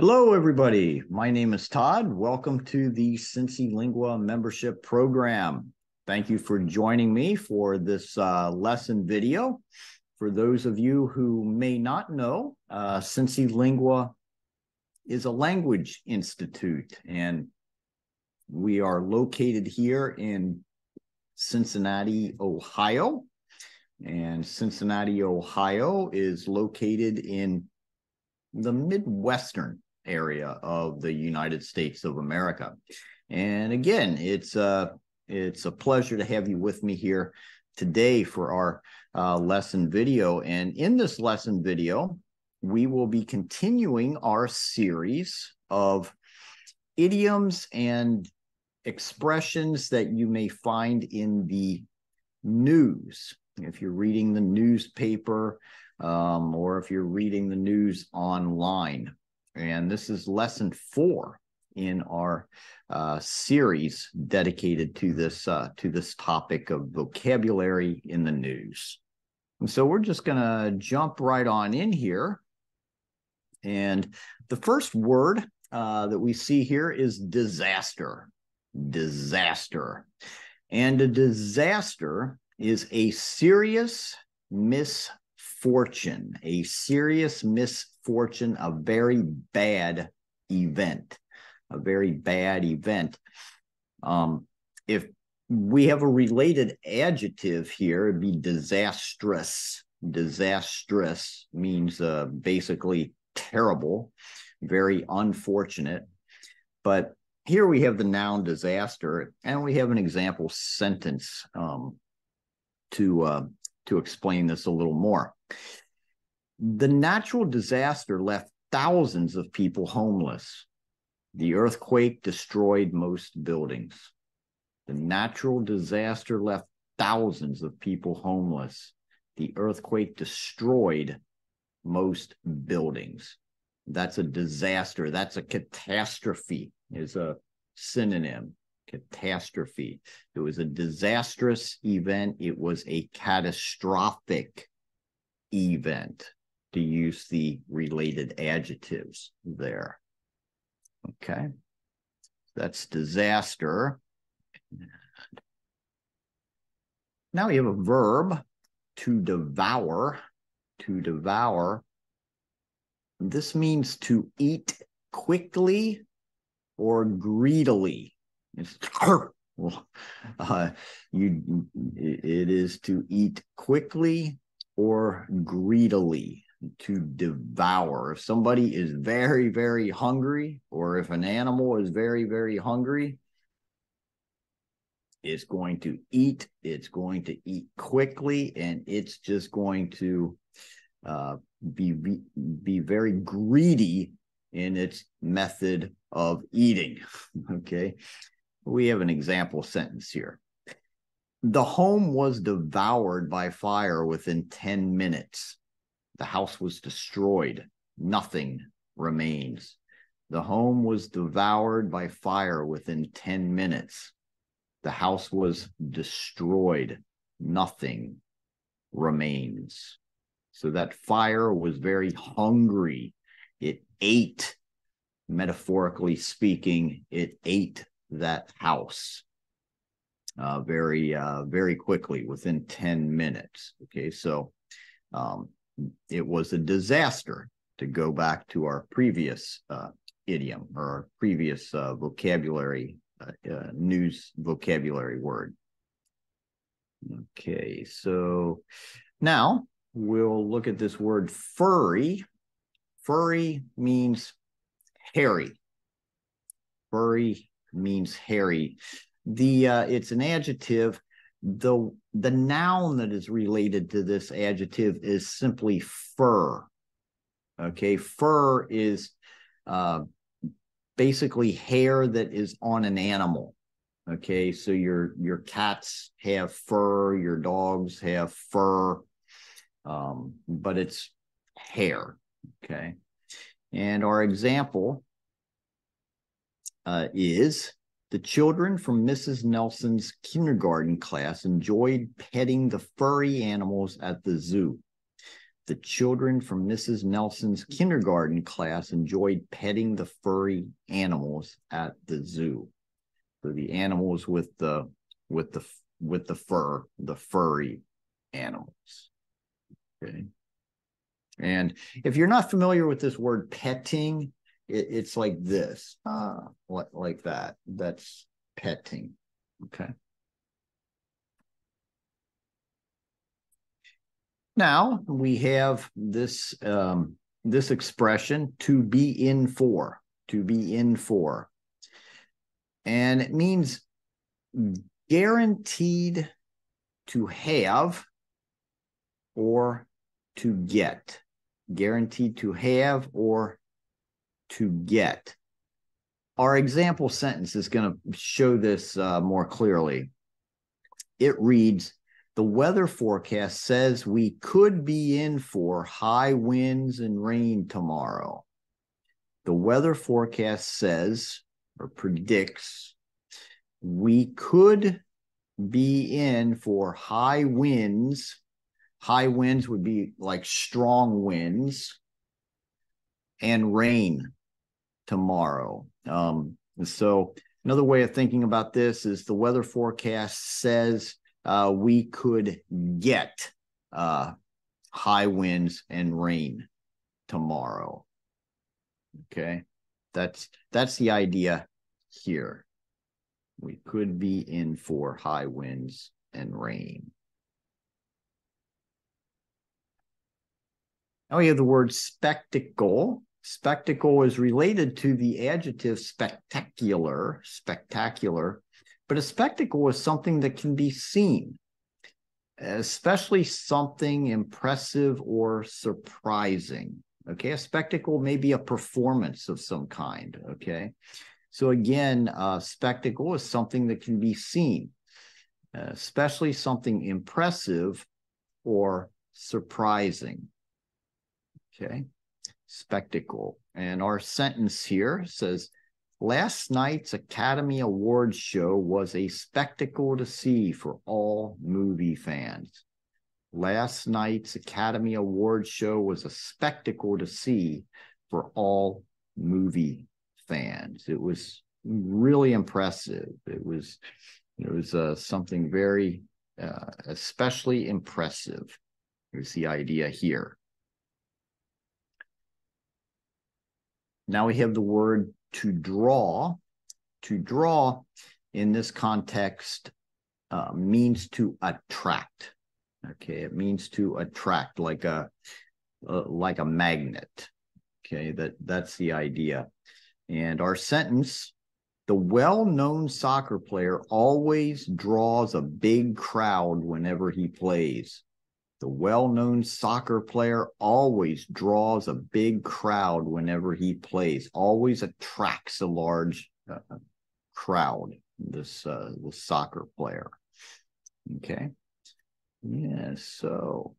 Hello, everybody. My name is Todd. Welcome to the CINCILINGUA membership program. Thank you for joining me for this lesson video. For those of you who may not know, CINCILINGUA is a language institute, and we are located here in Cincinnati, Ohio. And Cincinnati, Ohio is located in the Midwestern area of the United States of America. And again, it's a pleasure to have you with me here today for our lesson video. And in this lesson video, we will be continuing our series of idioms and expressions that you may find in the news. If you're reading the newspaper, or if you're reading the news online. And this is lesson 4 in our series dedicated to this topic of vocabulary in the news. And so we're just going to jump right on in here. And the first word that we see here is disaster. Disaster. And a disaster is a serious misfortune, a serious misfortune, a very bad event, a very bad event. If we have a related adjective here, it'd be disastrous. Disastrous means basically terrible, very unfortunate. But here we have the noun disaster, and we have an example sentence to explain this a little more. The natural disaster left thousands of people homeless. The earthquake destroyed most buildings. The natural disaster left thousands of people homeless. The earthquake destroyed most buildings. That's a disaster. That's a catastrophe, is a synonym. Catastrophe. It was a disastrous event. It was a catastrophic event, to use the related adjectives there. Okay, that's disaster. Now we have a verb, to devour. To devour. This means to eat quickly or greedily. It's it is to eat quickly or greedily, to devour. If somebody is very, very hungry, or if an animal is very, very hungry, it's going to eat quickly, and it's just going to be very greedy in its method of eating. Okay. We have an example sentence here. The home was devoured by fire within 10 minutes. The house was destroyed. Nothing remains. The home was devoured by fire within 10 minutes. The house was destroyed. Nothing remains. So that fire was very hungry. It ate, metaphorically speaking, it ate that house very quickly, within 10 minutes. Okay, so it was a disaster, to go back to our previous idiom, or our previous vocabulary, news vocabulary word. Okay, so now we'll look at this word furry. Furry means hairy. Furry means hairy. It's an adjective. The noun that is related to this adjective is simply fur. Okay, fur is basically hair that is on an animal. Okay, so your cats have fur, your dogs have fur, but it's hair. Okay, and our example is, the children from Mrs. Nelson's kindergarten class enjoyed petting the furry animals at the zoo. The children from Mrs. Nelson's kindergarten class enjoyed petting the furry animals at the zoo. So the animals with the fur, the furry animals. Okay. And if you're not familiar with this word petting, it's like this, like that. That's petting. Okay. Now we have this this expression, to be in for, to be in for. And it means guaranteed to have or to get. Guaranteed to have or to get. Our example sentence is going to show this more clearly. It reads, the weather forecast says we could be in for high winds and rain tomorrow. The weather forecast says or predicts we could be in for high winds. High winds would be like strong winds and rain tomorrow. So another way of thinking about this is the weather forecast says we could get high winds and rain tomorrow. Okay, that's the idea here. We could be in for high winds and rain. Now we have the word spectacle. Spectacle is related to the adjective spectacular, but a spectacle is something that can be seen, especially something impressive or surprising. Okay, a spectacle may be a performance of some kind. Okay, so again, spectacle is something that can be seen, especially something impressive or surprising. Okay, spectacle. And our sentence here says, last night's Academy Awards show was a spectacle to see for all movie fans. Last night's Academy Awards show was a spectacle to see for all movie fans. It was really impressive. It was something very especially impressive. Here's the idea here. Now we have the word to draw. To draw in this context means to attract. Okay, it means to attract like a magnet. Okay, that's the idea. And our sentence, the well-known soccer player always draws a big crowd whenever he plays. The well-known soccer player always draws a big crowd whenever he plays, always attracts a large crowd, this soccer player. Okay. Yeah, so,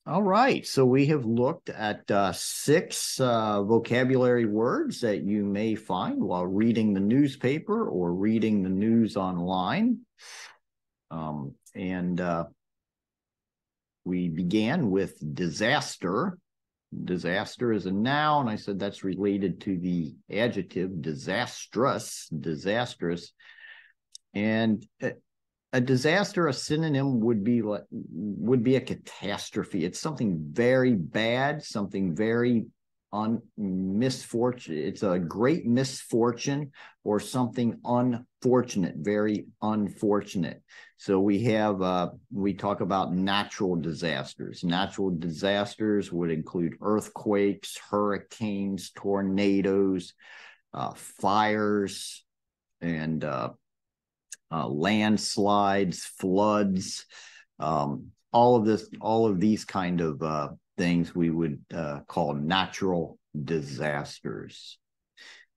all right. So we have looked at 6 vocabulary words that you may find while reading the newspaper or reading the news online. We began with disaster. Disaster is a noun. I said that's related to the adjective disastrous, disastrous. And a disaster, a synonym would be a catastrophe. It's something very bad, something very misfortune. It's a great misfortune or something unfortunate, very unfortunate. So we talk about natural disasters. Natural disasters would include earthquakes, hurricanes, tornadoes, fires, and landslides, floods, all of these kind of things we would call natural disasters.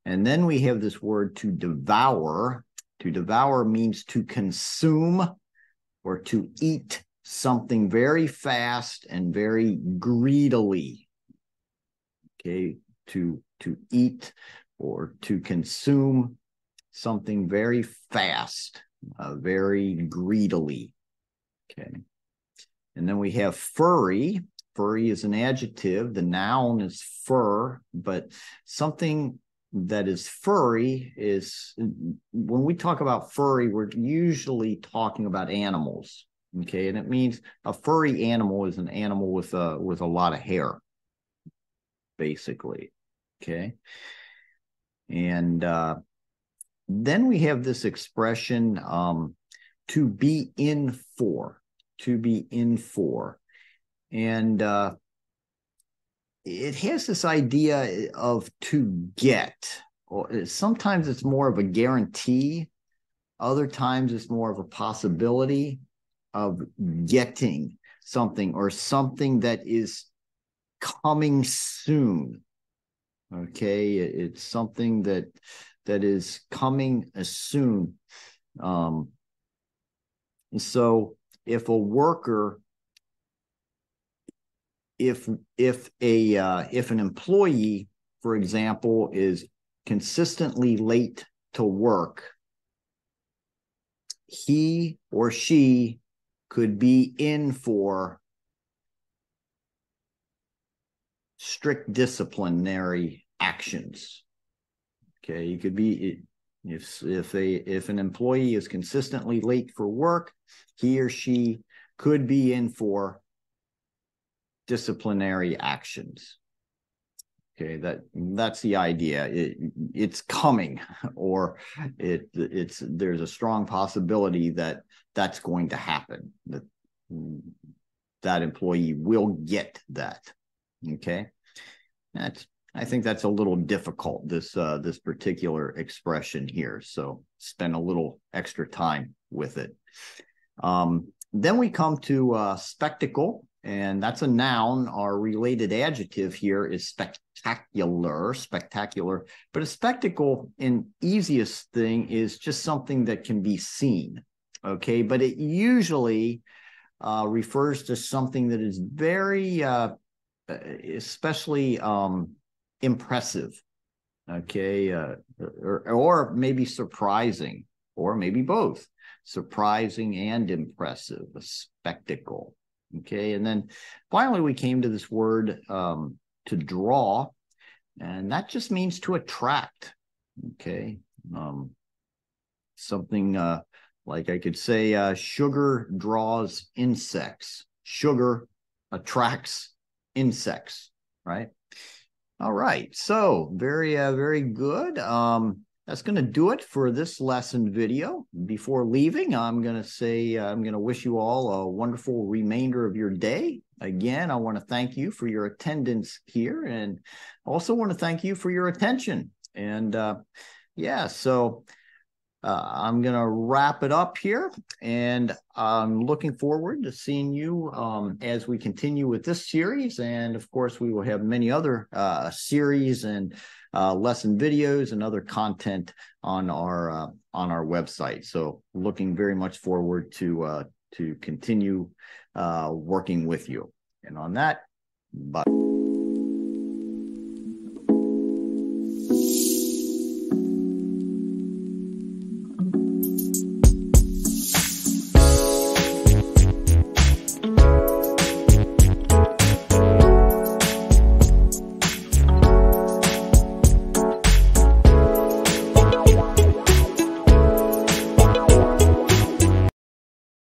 And then we have this word to devour. To devour means to consume or to eat something very fast and very greedily. Okay, to eat or to consume something very fast, very greedily. Okay. And then we have furry. Furry is an adjective. The noun is fur, but something that is furry is, when we talk about furry, we're usually talking about animals. Okay, and it means a furry animal is an animal with a lot of hair, basically. Okay, and then we have this expression, to be in for, to be in for. And it has this idea of to get, or sometimes it's more of a guarantee. Other times it's more of a possibility of getting something, or something that is coming soon. Okay, it's something that is coming soon. So if a worker, if an employee, for example, is consistently late to work, he or she could be in for strict disciplinary actions. Okay, you could be, if an employee is consistently late for work, he or she could be in for disciplinary actions. Okay, that's the idea. It's coming, or there's a strong possibility that that's going to happen, that employee will get that. Okay, I think that's a little difficult, this particular expression here. So spend a little extra time with it. Then we come to spectacle, and that's a noun. Our related adjective here is spectacular, spectacular. But a spectacle, in easiest thing, is just something that can be seen. Okay, but it usually refers to something that is very, especially impressive. Okay, or maybe surprising, or maybe both. Surprising and impressive, a spectacle. Okay, and then finally we came to this word, to draw, and that just means to attract. Okay, something like I could say, sugar draws insects. Sugar attracts insects, right? All right, so very good. That's going to do it for this lesson video. Before leaving, I'm going to say, I'm going to wish you all a wonderful remainder of your day. Again, I want to thank you for your attendance here, and also want to thank you for your attention. And yeah, so I'm going to wrap it up here, and I'm looking forward to seeing you as we continue with this series. And of course, we will have many other series and lesson videos and other content on our website. So looking very much forward to continue working with you. And on that, bye.